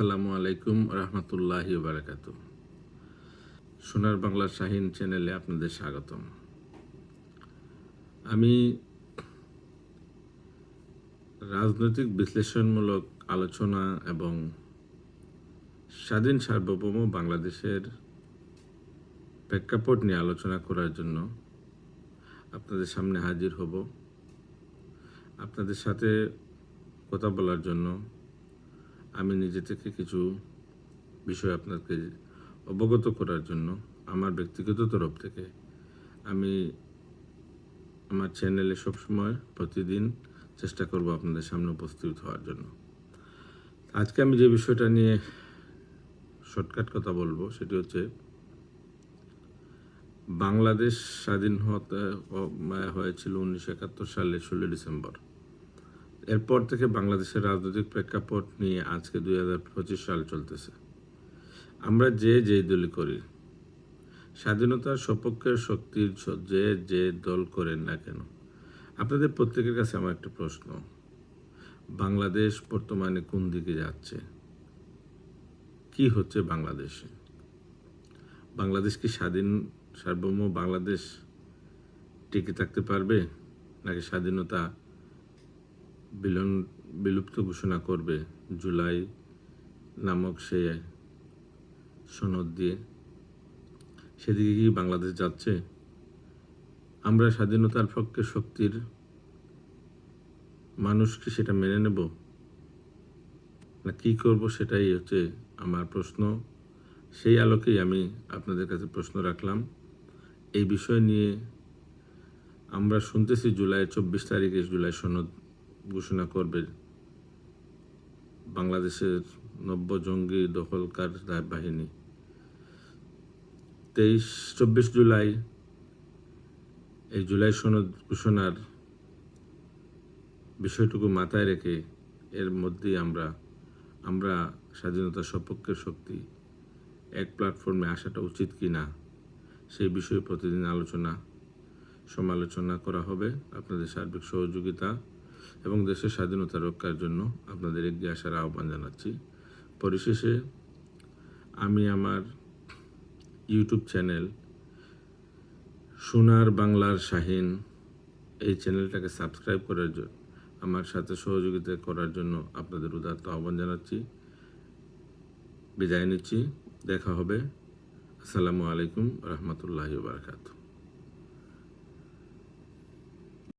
আসসালামু আলাইকুম রহমতুল্লাহি বারাকাত। সোনার বাংলা শাহিন চ্যানেলে আপনাদের স্বাগতম। আমি রাজনৈতিক বিশ্লেষণমূলক আলোচনা এবং স্বাধীন সার্বভৌম বাংলাদেশের প্রেক্ষাপট নিয়ে আলোচনা করার জন্য আপনাদের সামনে হাজির হব। আপনাদের সাথে কথা বলার জন্য আমি নিজে থেকে কিছু বিষয় আপনাকে অবগত করার জন্য আমার ব্যক্তিগত তরফ থেকে আমি আমার চ্যানেলে সবসময় প্রতিদিন চেষ্টা করব আপনাদের সামনে উপস্থিত হওয়ার জন্য। আজকে আমি যে বিষয়টা নিয়ে শর্টকাট কথা বলবো সেটি হচ্ছে বাংলাদেশ স্বাধীন হয়েছিল 1971 সালে 16 ডিসেম্বর। এরপর থেকে বাংলাদেশের রাজনৈতিক প্রেক্ষাপট নিয়ে আজকে 2025 সাল চলতেছে। আমরা যে দলই করি, স্বাধীনতার সপক্ষের শক্তির যে দল করেন না কেন, আপনাদের প্রত্যেকের কাছে আমার একটা প্রশ্ন, বাংলাদেশ বর্তমানে কোন দিকে যাচ্ছে? কি হচ্ছে বাংলাদেশে? বাংলাদেশ কি স্বাধীন সার্বভৌম বাংলাদেশ টিকে থাকতে পারবে, নাকি স্বাধীনতা বিলুপ্ত ঘোষণা করবে জুলাই নামক সে সনদ দিয়ে? সেদিকে কি বাংলাদেশ যাচ্ছে? আমরা স্বাধীনতার পক্ষে শক্তির মানুষ কি সেটা মেনে নেব, না কি করব, সেটাই হচ্ছে আমার প্রশ্ন। সেই আলোকেই আমি আপনাদের কাছে প্রশ্ন রাখলাম। এই বিষয় নিয়ে আমরা শুনতেছি জুলাই 24 তারিখে জুলাই সনদ ঘোষণা করবে বাংলাদেশের নব্য জঙ্গি দখলকার বাহিনী। 24 জুলাই এই জুলাই সনদ ঘোষণার বিষয়টুকু মাথায় রেখে এর মধ্যেই আমরা স্বাধীনতার সপক্ষের শক্তি এক প্ল্যাটফর্মে আসাটা উচিত কি না, সেই বিষয়ে প্রতিদিন সমালোচনা করা হবে। আপনাদের সার্বিক সহযোগিতা এবং দেশের স্বাধীনতা রক্ষার জন্য আপনাদের এগিয়ে আসার আহ্বান জানাচ্ছি। পরিশেষে আমি আমার ইউটিউব চ্যানেল সোনার বাংলার শাহিন, এই চ্যানেলটাকে সাবস্ক্রাইব করার জন্য, আমার সাথে সহযোগিতা করার জন্য আপনাদের উদাত্ত আহ্বান জানাচ্ছি। বিদায় নিচ্ছি, দেখা হবে। আসসালামু আলাইকুম রহমতুল্লাহি ওয়া বারাকাতুহু।